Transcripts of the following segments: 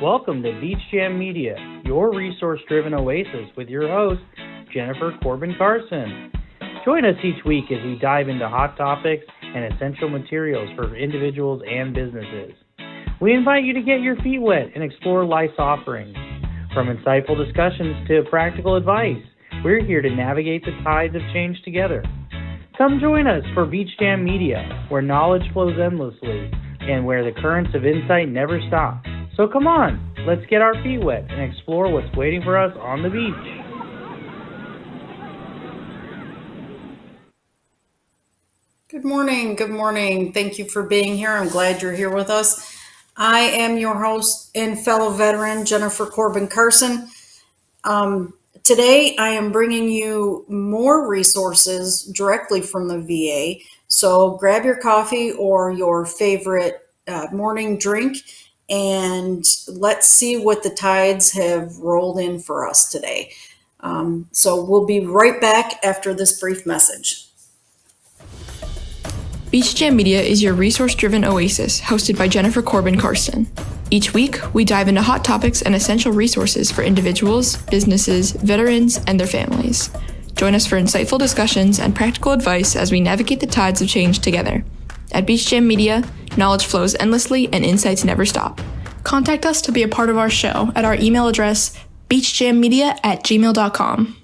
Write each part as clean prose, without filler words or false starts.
Welcome to Beach Jam Media, your resource-driven oasis with your host, Jennifer Corbin Carson. Join us each week as we dive into hot topics and essential materials for individuals and businesses. We invite you to get your feet wet and explore life's offerings. From insightful discussions to practical advice, we're here to navigate the tides of change together. Come join us for Beach Jam Media, where knowledge flows endlessly and where the currents of insight never stop. So come on, let's get our feet wet and explore what's waiting for us on the beach. Good morning. Good morning. Thank you for being here. I'm glad you're here with us. I am your host and fellow veteran, Jennifer Corbin Carson. Today, I am bringing you more resources directly from the VA. So grab your coffee or your favorite morning drink, and let's see what the tides have rolled in for us today. So we'll be right back after this brief message. Beach Jam Media is your resource-driven oasis, hosted by Jennifer Corbin Carson. Each week, we dive into hot topics and essential resources for individuals, businesses, veterans, and their families. Join us for insightful discussions and practical advice as we navigate the tides of change together. At Beach Jam Media, knowledge flows endlessly and insights never stop. Contact us to be a part of our show at our email address, beachjammedia@gmail.com.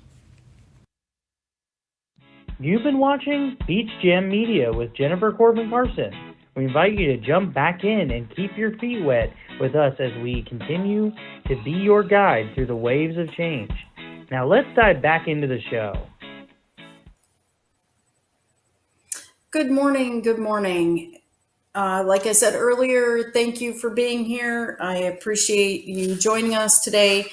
You've been watching Beach Jam Media with Jennifer Corbin Carson. We invite you to jump back in and keep your feet wet with us as we continue to be your guide through the waves of change. Now let's dive back into the show. Good morning. Good morning. Like I said earlier, thank you for being here. I appreciate you joining us today.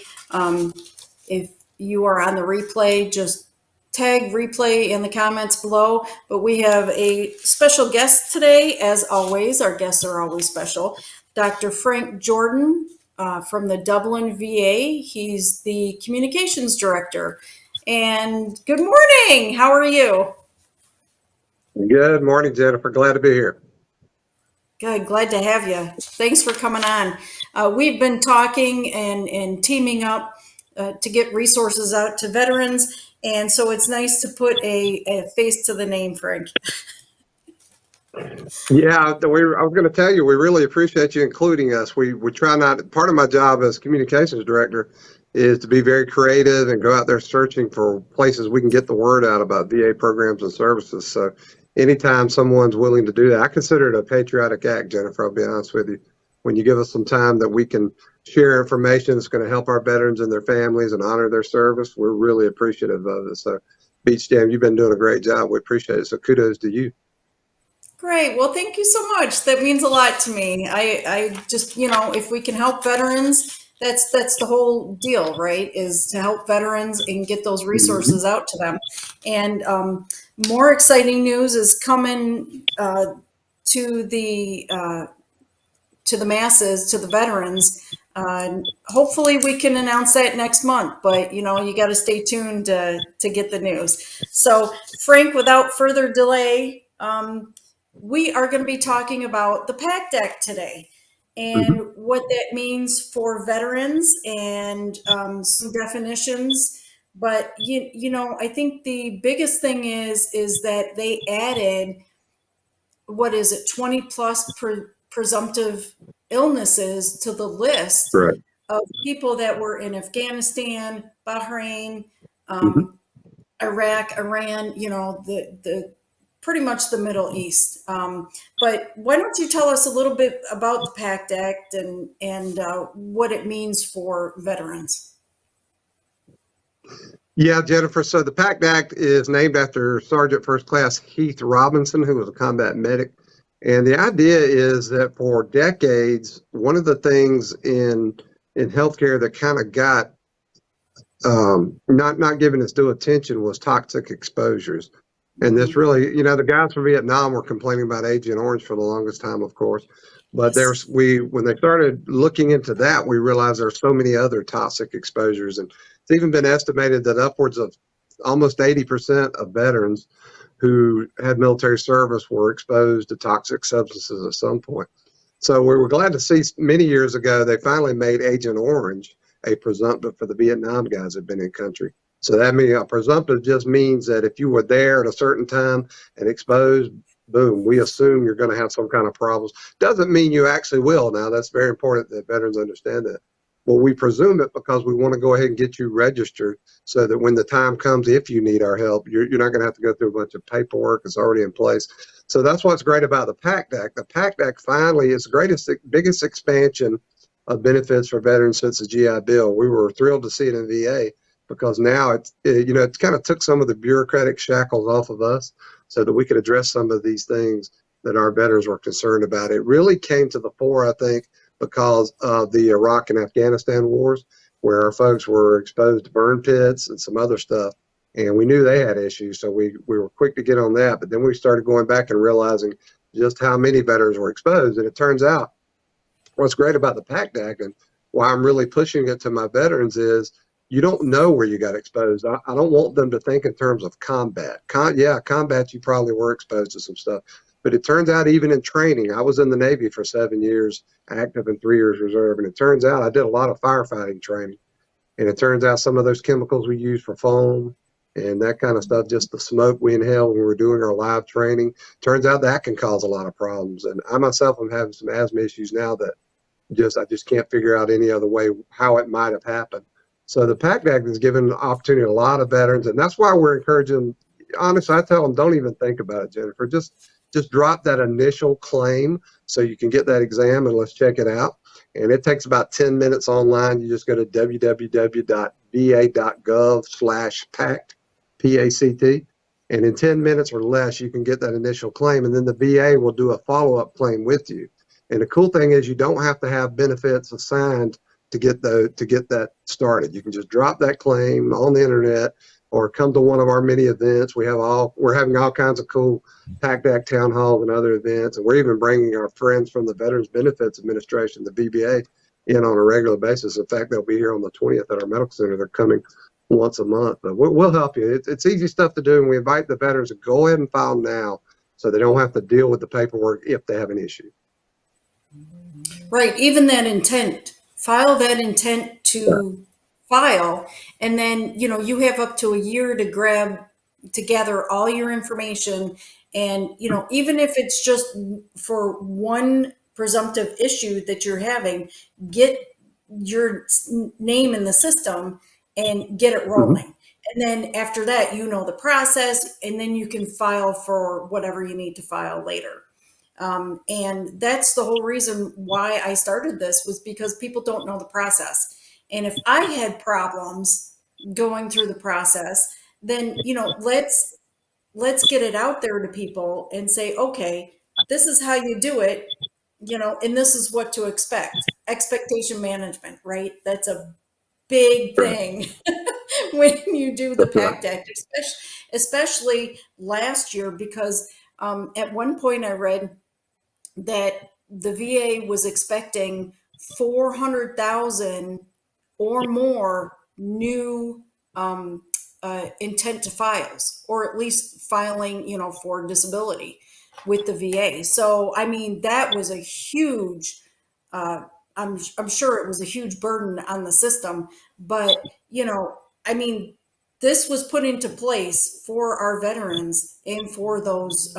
If you are on the replay, just tag replay in the comments below. But we have a special guest today, as always. Our guests are always special. Dr. Frank Jordan from the Dublin VA. He's the communications director. And good morning. How are you? Good morning, Jennifer. Glad to be here. Good. Glad to have you. Thanks for coming on. We've been talking and teaming up to get resources out to veterans. And so it's nice to put a face to the name, Frank. Yeah, I was going to tell you, we really appreciate you including us. We try not, part of my job as communications director is to be very creative and go out there searching for places we can get the word out about VA programs and services. So anytime someone's willing to do that, I consider it a patriotic act, Jennifer, I'll be honest with you. When you give us some time that we can share information that's going to help our veterans and their families and honor their service, we're really appreciative of it. So Beach Jam, you've been doing a great job. We appreciate it. So kudos to you. Great. Well, thank you so much. That means a lot to me. I just, if we can help veterans, that's the whole deal, right? Is to help veterans and get those resources out to them. And more exciting news is coming to the masses, to the veterans. Hopefully we can announce that next month, but you got to stay tuned to get the news. So Frank, without further delay, we are going to be talking about the PACT Act today and what that means for veterans and some definitions. But I think the biggest thing is that they added, 20 plus presumptive illnesses to the list Right. of people that were in Afghanistan, Bahrain, Iraq, Iran, the pretty much the Middle East. But why don't you tell us a little bit about the PACT Act and what it means for veterans? Yeah, Jennifer. So the PACT Act is named after Sergeant First Class Heath Robinson, who was a combat medic. And the idea is that for decades, one of the things in healthcare that kind of got not given its due attention was toxic exposures. And this really, the guys from Vietnam were complaining about Agent Orange for the longest time, of course. But when they started looking into that, we realized there are so many other toxic exposures. And it's even been estimated that upwards of almost 80% of veterans who had military service were exposed to toxic substances at some point. So we were glad to see many years ago they finally made Agent Orange a presumptive for the Vietnam guys that have been in country. So that means a presumptive just means that if you were there at a certain time and exposed, boom, we assume you're going to have some kind of problems. Doesn't mean you actually will. Now, that's very important that veterans understand that. Well, we presume it because we want to go ahead and get you registered so that when the time comes, if you need our help, you're not going to have to go through a bunch of paperwork. It's already in place. So that's what's great about the PACT Act. The PACT Act finally is the biggest expansion of benefits for veterans since the GI Bill. We were thrilled to see it in VA because now it kind of took some of the bureaucratic shackles off of us so that we could address some of these things that our veterans were concerned about. It really came to the fore, I think, because of the Iraq and Afghanistan wars, where our folks were exposed to burn pits and some other stuff. And we knew they had issues, so we were quick to get on that. But then we started going back and realizing just how many veterans were exposed. And it turns out what's great about the PACT Act and why I'm really pushing it to my veterans is you don't know where you got exposed. I don't want them to think in terms of combat. Combat, you probably were exposed to some stuff. But it turns out even in training, I was in the Navy for 7 years, active and 3 years reserve. And it turns out I did a lot of firefighting training. And it turns out some of those chemicals we use for foam and that kind of stuff, just the smoke we inhale when we're doing our live training, turns out that can cause a lot of problems. And I myself am having some asthma issues now that I just can't figure out any other way how it might have happened. So the PACT Act has given an opportunity to a lot of veterans, and that's why we're encouraging. Honestly, I tell them, don't even think about it, Jennifer. Just drop that initial claim so you can get that exam and let's check it out. And it takes about 10 minutes online. You just go to www.va.gov/PACT, PACT, and in 10 minutes or less, you can get that initial claim, and then the VA will do a follow-up claim with you. And the cool thing is you don't have to have benefits assigned to get that started. You can just drop that claim on the internet or come to one of our many events. We're having all kinds of cool PACT Act town halls and other events, and we're even bringing our friends from the Veterans Benefits Administration, the VBA, in on a regular basis. In fact, they'll be here on the 20th at our medical center. They're coming once a month, but we'll help you. It's easy stuff to do, and we invite the veterans to go ahead and file now so they don't have to deal with the paperwork if they have an issue. Right. Even that intent, file that intent to file, and then, you have up to a year to gather all your information. And, even if it's just for one presumptive issue that you're having, get your name in the system and get it rolling. Mm-hmm. And then after that, the process, and then you can file for whatever you need to file later. And that's the whole reason why I started this, was because people don't know the process. And if I had problems going through the process, then, let's get it out there to people and say, okay, this is how you do it, and this is what to expect. Expectation management, right? That's a big thing when you do the PACT Act, especially last year, because at one point I read that the VA was expecting 400,000 or more new intent to files, or at least filing, for disability with the VA. So, I mean, that was a huge, I'm sure it was a huge burden on the system, but, this was put into place for our veterans and for those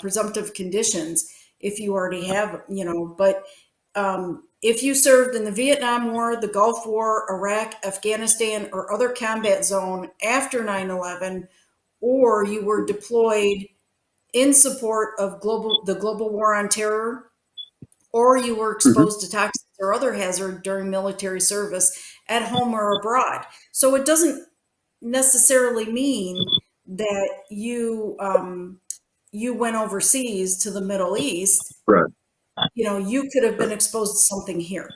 presumptive conditions, if you already have, but if you served in the Vietnam War, the Gulf War, Iraq, Afghanistan, or other combat zone after 9/11, or you were deployed in support of the global war on terror, or you were exposed to toxins or other hazard during military service at home or abroad. So it doesn't necessarily mean that you went overseas to the Middle East. Right. You could have been exposed to something here.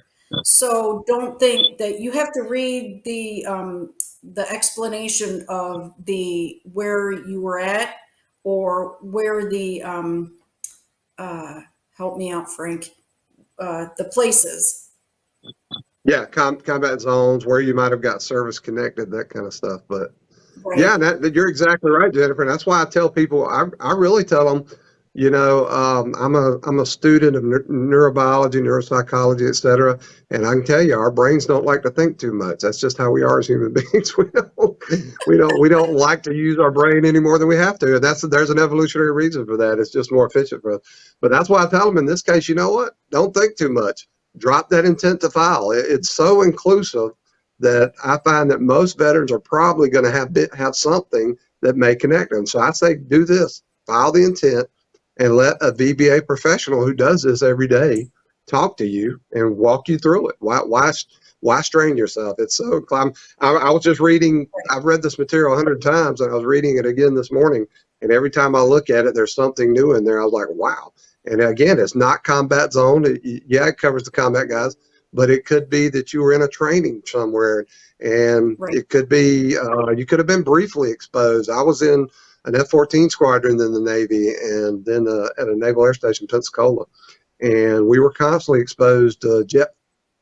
So don't think that you have to read the explanation of where you were at, or where the help me out, Frank, the places. Yeah, combat zones, where you might have got service connected, that kind of stuff. But right. yeah, you're exactly right, Jennifer. And that's why I tell people, I really tell them, I'm a student of neurobiology, neuropsychology, et cetera, and I can tell you, our brains don't like to think too much. That's just how we are as human beings. We don't like to use our brain any more than we have to. And there's an evolutionary reason for that. It's just more efficient for us. But that's why I tell them in this case, you know what? Don't think too much. Drop that intent to file. It's so inclusive that I find that most veterans are probably going to have something that may connect them. So I say, do this: file the intent and let a VBA professional who does this every day talk to you and walk you through it. Why strain yourself? It's so. I was just reading. I've read this material 100 times, and I was reading it again this morning. And every time I look at it, there's something new in there. I was like, wow. And again, it's not combat zone. It covers the combat guys, but it could be that you were in a training somewhere, and it could be you could have been briefly exposed. I was in an F-14 squadron in the Navy, and then at a Naval Air Station, Pensacola, and we were constantly exposed to jet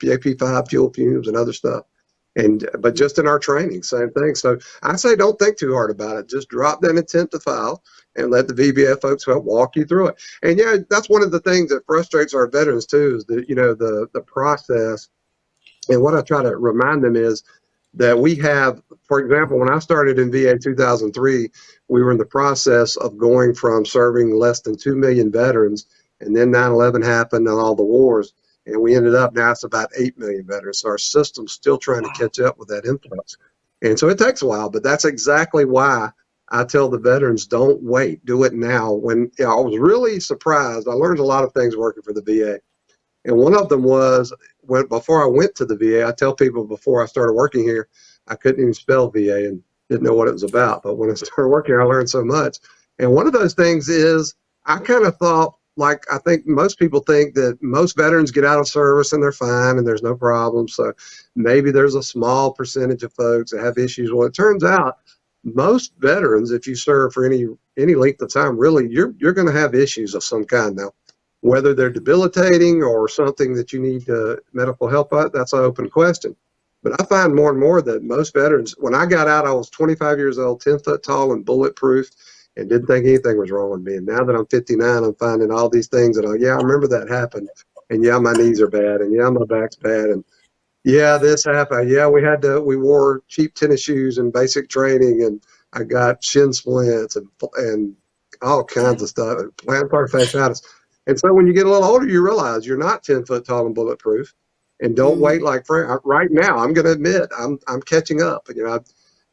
AP5 fuel fumes and other stuff. But just in our training, same thing. So I say, don't think too hard about it. Just drop that intent to file and let the VBA folks help walk you through it. And yeah, that's one of the things that frustrates our veterans too, is that, the process. And what I try to remind them is that we have, for example, when I started in VA 2003, we were in the process of going from serving less than 2 million veterans, and then 9/11 happened and all the wars. And we ended up, now it's about 8 million veterans. So our system's still trying to catch up with that influx. And so it takes a while, but that's exactly why I tell the veterans, don't wait, do it now. I was really surprised. I learned a lot of things working for the VA. And one of them was, before I went to the VA, I tell people before I started working here, I couldn't even spell VA and didn't know what it was about. But when I started working here, I learned so much. And one of those things is, I kind of thought, like I think most people think, that most veterans get out of service and they're fine and there's no problem. So maybe there's a small percentage of folks that have issues. Well, it turns out most veterans, if you serve for any length of time, really, you're going to have issues of some kind. Now, whether they're debilitating or something that you need medical help at, that's an open question. But I find more and more that most veterans, when I got out, I was 25 years old, 10 foot tall and bulletproof, and didn't think anything was wrong with me. And now that I'm 59, I'm finding all these things that I remember that happened. And yeah, my knees are bad. And yeah, my back's bad. And yeah, this happened. Yeah, we wore cheap tennis shoes and basic training, and I got shin splints and all kinds of stuff, plantar fasciitis. And so when you get a little older, you realize you're not 10 foot tall and bulletproof. And don't wait like Frank. Right now, I'm going to admit, I'm catching up.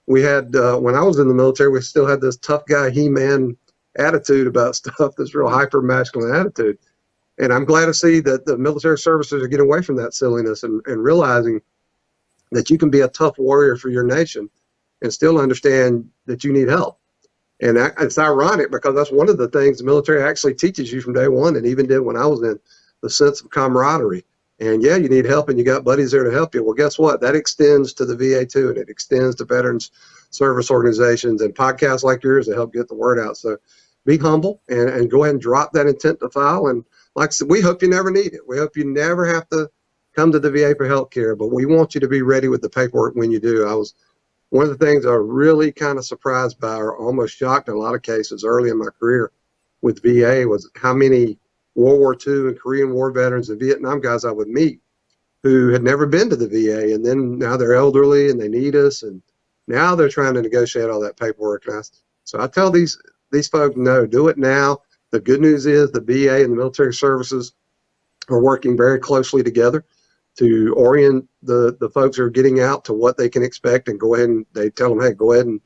We had, when I was in the military, we still had this tough guy, He-Man attitude about stuff, this real hyper masculine attitude. And I'm glad to see that the military services are getting away from that silliness and realizing that you can be a tough warrior for your nation and still understand that you need help. And it's ironic, because that's one of the things the military actually teaches you from day one, and even did when I was in, the sense of camaraderie. And yeah, you need help and you got buddies there to help you. Well, guess what? That extends to the VA too, and it extends to veterans service organizations and podcasts like yours to help get the word out. So be humble and go ahead and drop that intent to file. And like I said, we hope you never need it. We hope you never have to come to the VA for health care, but we want you to be ready with the paperwork when you do. One of the things I was really kind of surprised by, or almost shocked in a lot of cases early in my career with VA, was how many World War II and Korean War veterans and Vietnam guys I would meet who had never been to the VA, and then now they're elderly and they need us, and now they're trying to negotiate all that paperwork. So I tell these folks, no, do it now. The good news is the VA and the military services are working very closely together to orient the folks who are getting out to what they can expect, and go ahead and they tell them, hey, go ahead and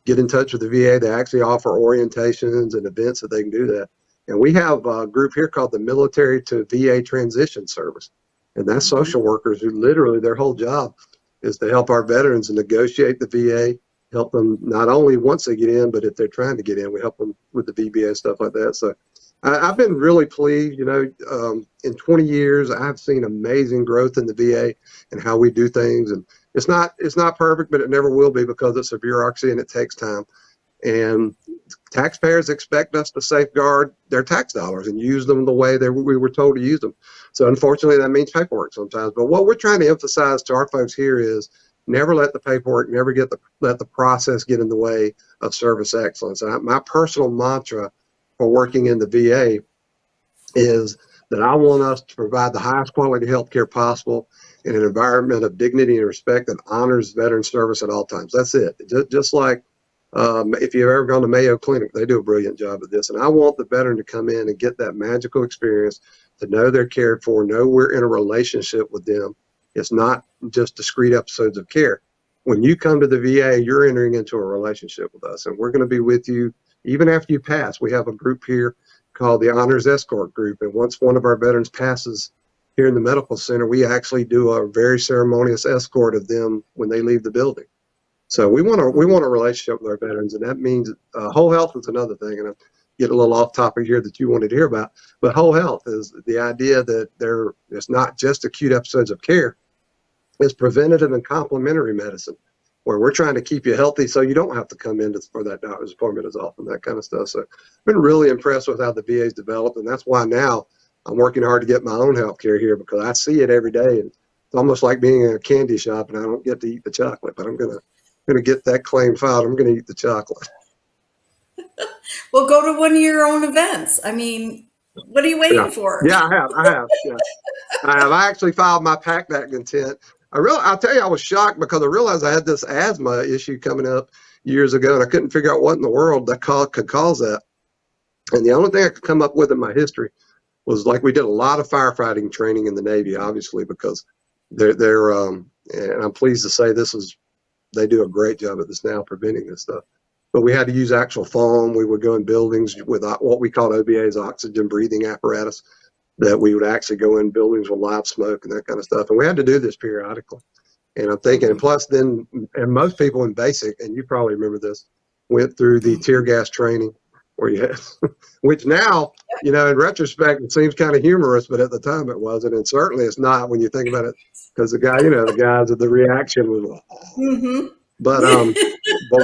get in touch with the VA. They actually offer orientations and events that they can do that. And we have a group here called the Military to VA Transition Service. And that's social workers who literally their whole job is to help our veterans negotiate the VA, help them not only once they get in, but if they're trying to get in, we help them with the VBA and stuff like that. So I've been really pleased. In 20 years, I've seen amazing growth in the VA and how we do things. And it's not perfect, but it never will be, because it's a bureaucracy and it takes time. And taxpayers expect us to safeguard their tax dollars and use them the way that we were told to use them. So unfortunately, that means paperwork sometimes. But what we're trying to emphasize to our folks here is never let the paperwork, let the process get in the way of service excellence. And my personal mantra for working in the VA is that I want us to provide the highest quality health care possible in an environment of dignity and respect that honors veteran service at all times. That's it. Just like if you've ever gone to Mayo Clinic, they do a brilliant job of this. And I want the veteran to come in and get that magical experience, to know they're cared for, know we're in a relationship with them. It's not just discrete episodes of care. When you come to the VA, you're entering into a relationship with us, and we're going to be with you even after you pass. We have a group here called the Honors Escort Group, and once one of our veterans passes here in the medical center, we actually do a very ceremonious escort of them when they leave the building. So we want a relationship with our veterans, and that means whole health is another thing. And I get a little off topic here that you wanted to hear about, but whole health is the idea that it's not just acute episodes of care. It's preventative and complementary medicine, where we're trying to keep you healthy so you don't have to come in for that doctor's appointment as often, that kind of stuff. So I've been really impressed with how the VA's developed, and that's why now I'm working hard to get my own health care here, because I see it every day. And it's almost like being in a candy shop, and I don't get to eat the chocolate, but I'm gonna get that claim filed. I'm gonna eat the chocolate. Well, go to one of your own events. I mean, what are you waiting for? Yeah, I have. Yeah. I actually filed my PAC Act intent. I'll tell you, I was shocked because I realized I had this asthma issue coming up years ago, and I couldn't figure out what in the world that could cause that. And the only thing I could come up with in my history was, like, we did a lot of firefighting training in the Navy, obviously, because and I'm pleased to say they do a great job at this now, preventing this stuff. But we had to use actual foam. We would go in buildings with what we called OBA's, oxygen breathing apparatus, that we would actually go in buildings with live smoke and that kind of stuff. And we had to do this periodically. And I'm thinking, and plus then, and most people in basic, and you probably remember this, went through the tear gas training, where you had, which now, in retrospect, it seems kind of humorous, but at the time it wasn't. And certainly it's not when you think about it, because the guys of the reaction was, but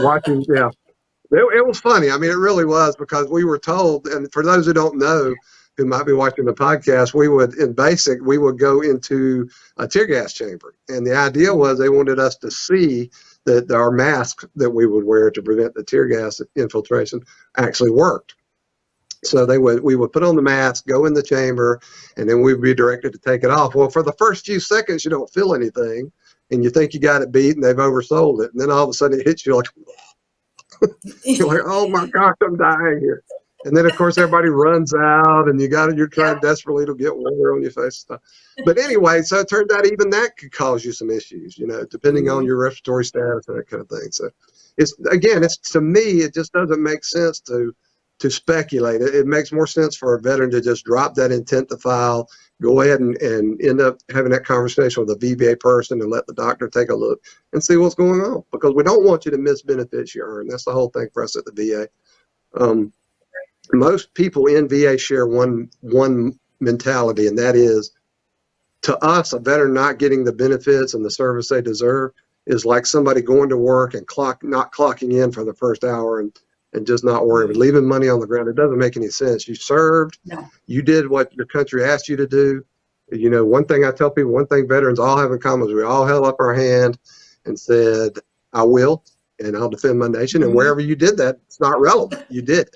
watching, it was funny. I mean, it really was, because we were told, and for those who don't know, who might be watching the podcast, we would go into a tear gas chamber. And the idea was they wanted us to see that our masks that we would wear to prevent the tear gas infiltration actually worked. So we would put on the mask, go in the chamber, and then we'd be directed to take it off. Well, for the first few seconds, you don't feel anything, and you think you got it beat and they've oversold it. And then all of a sudden it hits you like, you're like, oh my gosh, I'm dying here. And then, of course, everybody runs out, and you're trying desperately to get water on your face and stuff. But anyway, so it turns out even that could cause you some issues, depending on your respiratory status and that kind of thing. So it's to me, it just doesn't make sense to speculate. It makes more sense for a veteran to just drop that intent to file, go ahead and end up having that conversation with a VBA person and let the doctor take a look and see what's going on, because we don't want you to miss benefits you earn. That's the whole thing for us at the VA. Most people in VA share one mentality, and that is, to us, a veteran not getting the benefits and the service they deserve is like somebody going to work and not clocking in for the first hour and just not worrying, leaving money on the ground. It doesn't make any sense. You served, you did what your country asked you to do. One thing I tell people, one thing veterans all have in common is we all held up our hand and said, I will, and I'll defend my nation. And wherever you did that, it's not relevant. You did it.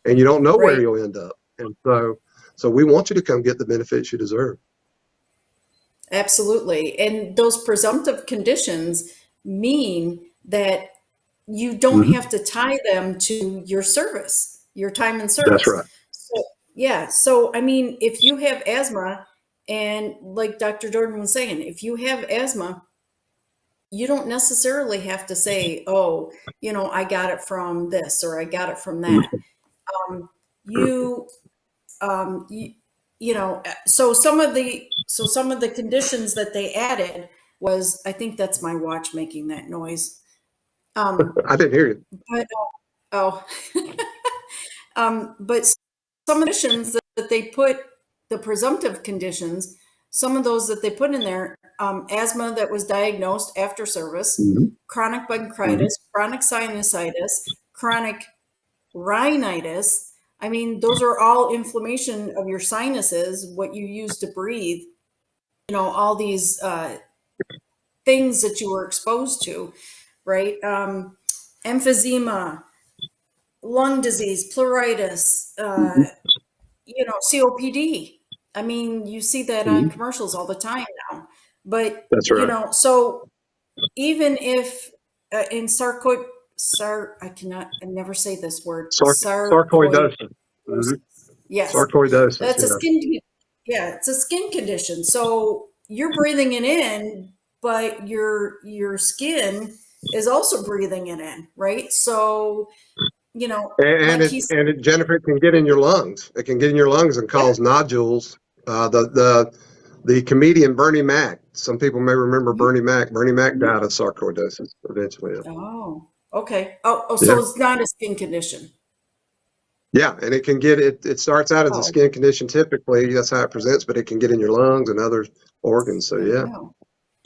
And you don't know where you'll end up. And so we want you to come get the benefits you deserve. Absolutely. And those presumptive conditions mean that you don't have to tie them to your service, your time in service. That's right. So, I mean, if you have asthma, and like Dr. Jordan was saying, if you have asthma, you don't necessarily have to say, oh, I got it from this or I got it from that. So some of the conditions that they added was, I think that's my watch making that noise. I didn't hear you. But some conditions that they put, the presumptive conditions, some of those that they put in there, asthma that was diagnosed after service, chronic bronchitis, chronic sinusitis, chronic rhinitis. I mean, those are all inflammation of your sinuses, what you use to breathe, all these things that you were exposed to, right? Emphysema, lung disease, pleuritis, COPD. I mean, you see that on Mhm. commercials all the time now. But, That's right. so even if in I never say this word, sarcoidosis. Sarcoidosis. Hmm. Yes, Sarcoidosis. that's a Yeah. it's a skin condition. So you're breathing it in, but your skin is also breathing it in, right? So, And like it he's, and it, Jennifer, it can get in your lungs. It can get in your lungs and yeah. cause nodules. The comedian Bernie Mac. Some people may remember Mhm. Bernie Mac. Bernie Mac died of sarcoidosis eventually. Oh, okay. Oh, Yeah. so it's not a skin condition. Yeah, and it can get it. It starts out as a Oh, skin condition typically. That's how it presents, but it can get in your lungs and other organs. So yeah. oh,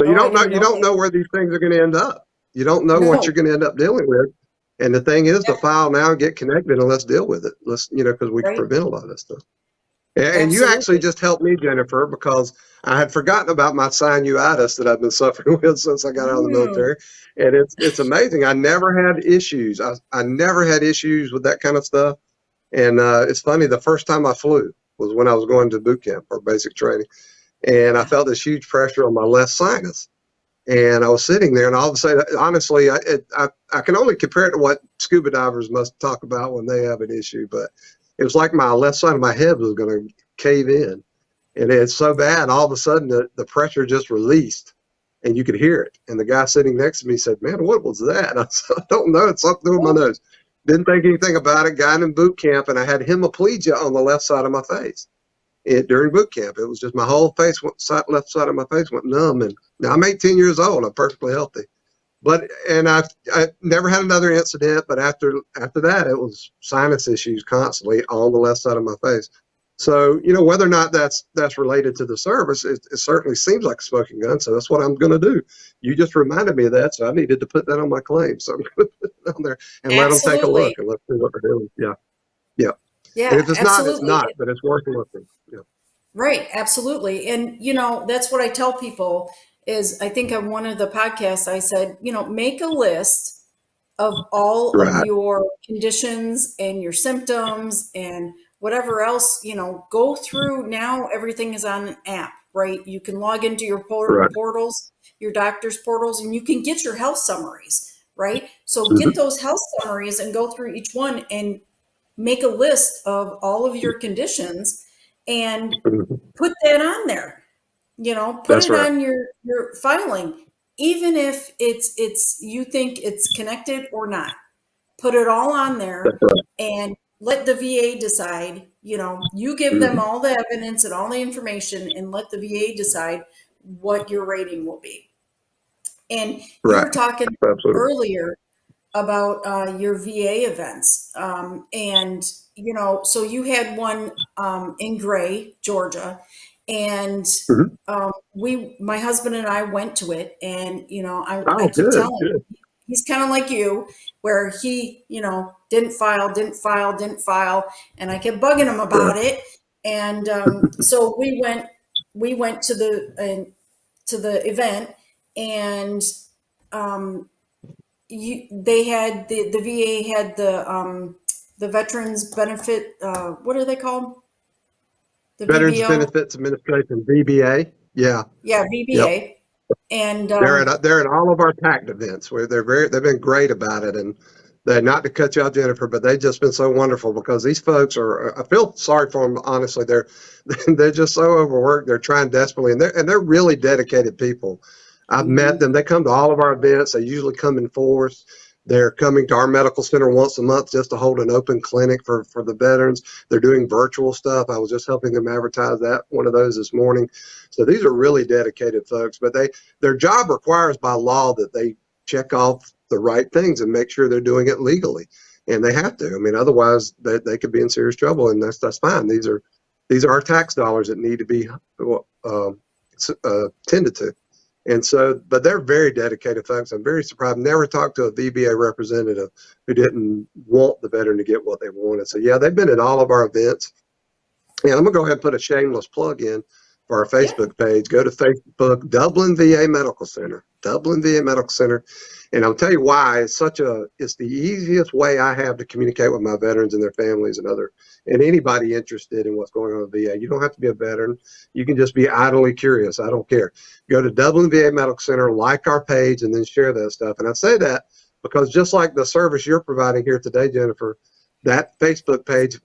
So oh, I didn't you know don't that. know where these things are going to end up. You don't know what No, you're going to end up dealing with. And the thing is to file now and get connected and let's deal with it. Let's, because we can right? prevent a lot of this stuff. And you actually Absolutely. just helped me, Jennifer, because I had forgotten about my sinusitis that I've been suffering with since I got out of the Mm, military. And it's amazing. I never had issues. I never had issues with that kind of stuff. And it's funny, the first time I flew was when I was going to boot camp or basic training. And I yeah. felt this huge pressure on my left sinus. And I was sitting there, and all of a sudden, honestly, I can only compare it to what scuba divers must talk about when they have an issue. But it was like my left side of my head was going to cave in, and it's so bad. All of a sudden, the pressure just released, and you could hear it. And the guy sitting next to me said, "Man, what was that?" And I said, "I don't know. It's something with my Oh, nose." Didn't think anything about it. Got in boot camp, and I had hemiplegia on the left side of my face during boot camp. It was just my whole face left side of my face went numb. And now I'm 18 years old. I'm perfectly healthy. And I never had another incident. But after that, it was sinus issues constantly on the left side of my face. So whether or not that's related to the service, it certainly seems like a smoking gun. So that's what I'm going to do. You just reminded me of that, so I needed to put that on my claim. So I'm going to put it on there and let them take a look absolutely. and let's see what they're doing. Yeah, yeah. And Yeah, if it's not, it's absolutely. not. But it's worth looking. Yeah. Right, absolutely. And that's what I tell people is I think on one of the podcasts I said, make a list of all of Right. your conditions and your symptoms and whatever else, go through. Now everything is on an app, right? You can log into your Right. portals, your doctor's portals, and you can get your health summaries, right? So Mhm. get those health summaries and go through each one and make a list of all of your conditions and Mhm. put that on there. Put That's it right. on your filing, even if it's you think it's connected or not. Put it all on That's there right. and let the VA decide. You give them Mhm. all the evidence and all the information and let the VA decide what your rating will be. And you Right. were talking Absolutely. earlier about your VA events. And, so you had one in Gray, Georgia. And Mhm. my husband and I went to it. And, I Oh, keep good. telling Good. him, he's kind of like you, where he, didn't file, didn't file, didn't file. And I kept bugging him Yeah. about it. And so we went to the event and um, they had the VA had the veterans benefit, what are they called, the Veterans VBO, Benefits Administration, VBA. Yeah. yeah, Yep. VBA. And They're at all of our PACT events where they've been great about it. And they, not to cut you off, Jennifer, but they've just been so wonderful because these folks I feel sorry for them. Honestly, they're just so overworked. They're trying desperately and they're really dedicated people. I've met mhm, them. They come to all of our events. They usually come in force. They're coming to our medical center once a month just to hold an open clinic for the veterans. They're doing virtual stuff. I was just helping them advertise one of those this morning. So these are really dedicated folks, but their job requires by law that they check off the right things and make sure they're doing it legally. And they have to. I mean, otherwise they could be in serious trouble, and that's fine. These are our tax dollars that need to be tended to. And so, but they're very dedicated folks. I'm very surprised. I've never talked to a VBA representative who didn't want the veteran to get what they wanted. So yeah, they've been at all of our events. And I'm gonna go ahead and put a shameless plug in for our Facebook page, go to Facebook, Dublin VA Medical Center, Dublin VA Medical Center. And I'll tell you why. It's the easiest way I have to communicate with my veterans and their families and anybody interested in what's going on in the VA. You don't have to be a veteran. You can just be idly curious. I don't care. Go to Dublin VA Medical Center, like our page, and then share that stuff. And I say that because just like the service you're providing here today, Jennifer, that Facebook page,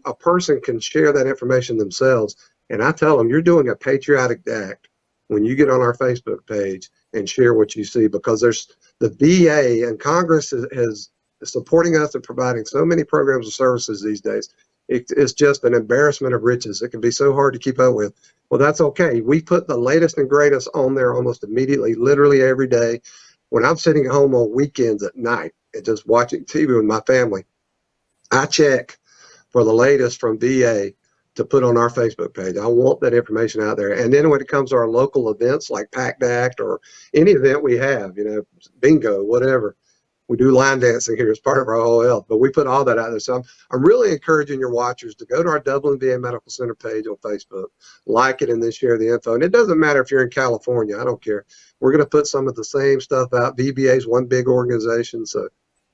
a person can share that information themselves. And I tell them, you're doing a patriotic act when you get on our Facebook page and share what you see, because there's the VA and Congress is supporting us and providing so many programs and services these days. It's just an embarrassment of riches. It can be so hard to keep up with. Well, that's okay. We put the latest and greatest on there almost immediately, literally every day. When I'm sitting at home on weekends at night and just watching TV with my family, I check for the latest from VA to put on our Facebook page. I want that information out there. And then when it comes to our local events like PACT Act or any event we have, bingo, whatever, we do line dancing here as part of our whole health, but we put all that out there. So I'm really encouraging your watchers to go to our Dublin VA Medical Center page on Facebook, like it, and then share the info. And it doesn't matter if you're in California. I don't care. We're going to put some of the same stuff out. VBA is one big organization, so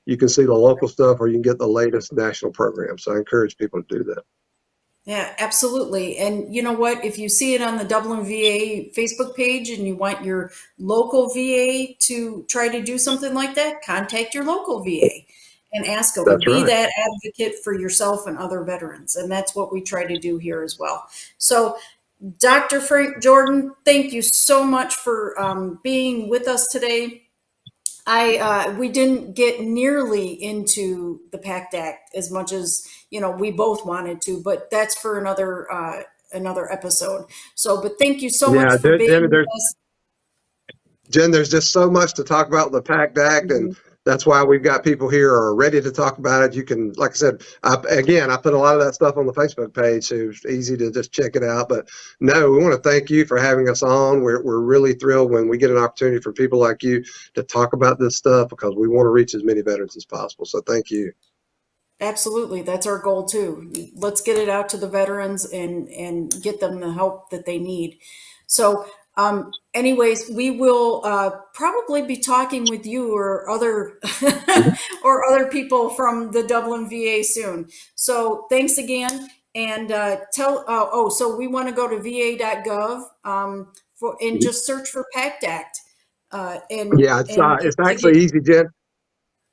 you can see the local stuff or you can get the latest national program. So I encourage people to do that. Yeah, absolutely. And you know what? If you see it on the Dublin VA Facebook page and you want your local VA to try to do something like that, contact your local VA and ask them. That's Be right. that advocate for yourself and other veterans. And that's what we try to do here as well. So, Dr. Frank Jordan, thank you so much for being with us today. We didn't get nearly into the PACT Act as much as we both wanted to, but that's for another episode. So, but thank you so much for being with us. Jen, there's just so much to talk about the PACT Act, and that's why we've got people here who are ready to talk about it. You can, like I said, I put a lot of that stuff on the Facebook page, so it's easy to just check it out. But no, we want to thank you for having us on. We're really thrilled when we get an opportunity for people like you to talk about this stuff, because we want to reach as many veterans as possible. So thank you. Absolutely. That's our goal too. Let's get it out to the veterans and get them the help that they need. So, anyways, we will probably be talking with you or other or other people from the Dublin VA soon. So thanks again. And so we want to go to va.gov and just search for PACT Act. It's actually easy, Jen.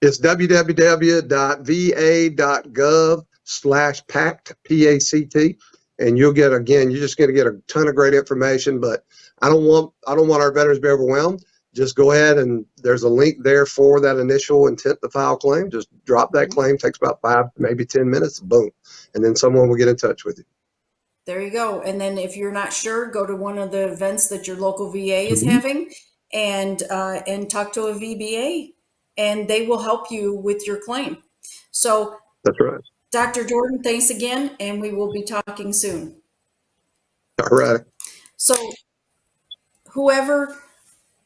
It's www.va.gov/PACT, PACT, and you're just going to get a ton of great information. But I don't want our veterans to be overwhelmed. Just go ahead, and there's a link there for that initial intent to file claim. Just drop that claim. Takes about 5, maybe 10 minutes. Boom, and then someone will get in touch with you. There you go. And then if you're not sure, go to one of the events that your local VA is having, and talk to a VBA. And they will help you with your claim. So that's right. Dr. Jordan, thanks again, and we will be talking soon. All right. So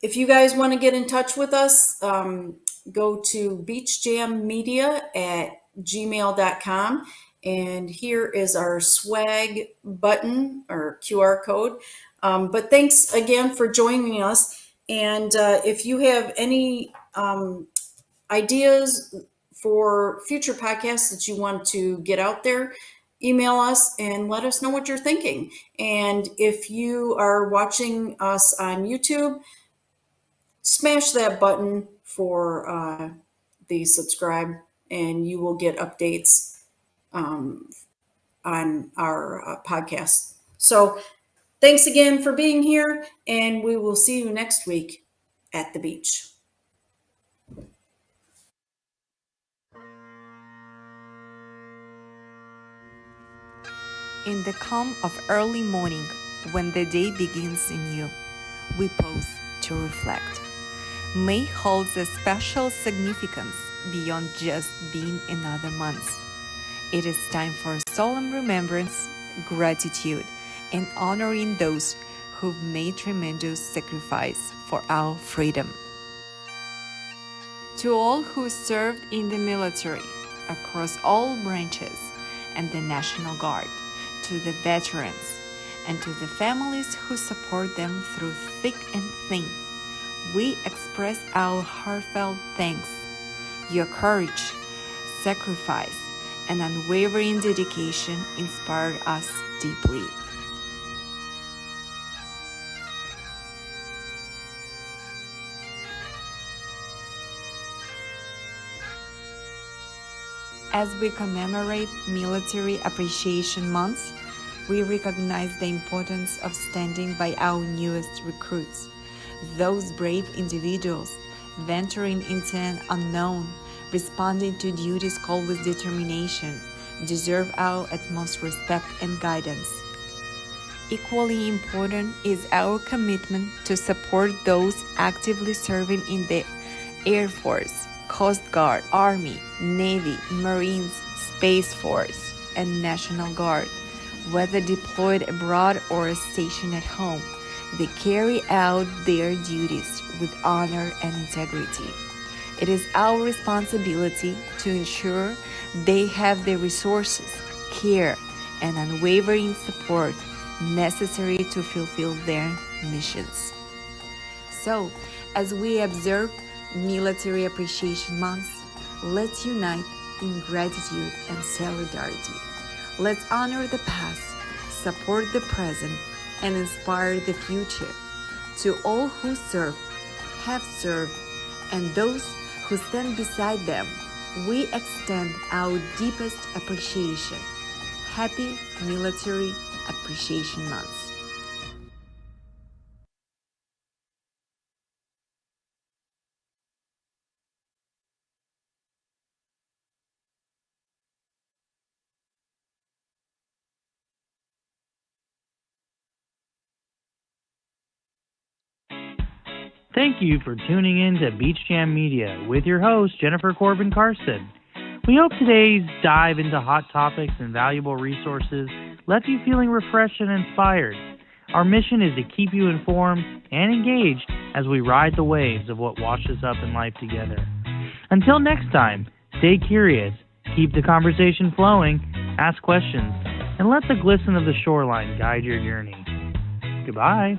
if you guys want to get in touch with us, go to beachjammedia@gmail.com. And here is our swag button or QR code. But thanks again for joining us. And if you have any ideas for future podcasts that you want to get out there, email us and let us know what you're thinking. And if you are watching us on YouTube, smash that button for the subscribe, and you will get updates on our podcast. So thanks again for being here, and we will see you next week at the beach. In the calm of early morning, when the day begins anew, we pause to reflect. May holds a special significance beyond just being another month. It is time for solemn remembrance, gratitude, and honoring those who've made tremendous sacrifice for our freedom. To all who served in the military, across all branches, and the National Guard, to the veterans, and to the families who support them through thick and thin. We express our heartfelt thanks. Your courage, sacrifice, and unwavering dedication inspired us deeply. As we commemorate Military Appreciation Month, we recognize the importance of standing by our newest recruits. Those brave individuals venturing into an unknown, responding to duties called with determination, deserve our utmost respect and guidance. Equally important is our commitment to support those actively serving in the Air Force, Coast Guard, Army, Navy, Marines, Space Force, and National Guard. Whether deployed abroad or stationed at home, they carry out their duties with honor and integrity. It is our responsibility to ensure they have the resources, care, and unwavering support necessary to fulfill their missions. So, as we observe Military Appreciation Month, let's unite in gratitude and solidarity. Let's honor the past, support the present, and inspire the future. To all who serve, have served, and those who stand beside them, we extend our deepest appreciation. Happy Military Appreciation Month. Thank you for tuning in to Beach Jam Media with your host, Jennifer Corbin Carson. We hope today's dive into hot topics and valuable resources left you feeling refreshed and inspired. Our mission is to keep you informed and engaged as we ride the waves of what washes up in life together. Until next time, stay curious, keep the conversation flowing, ask questions, and let the glisten of the shoreline guide your journey. Goodbye.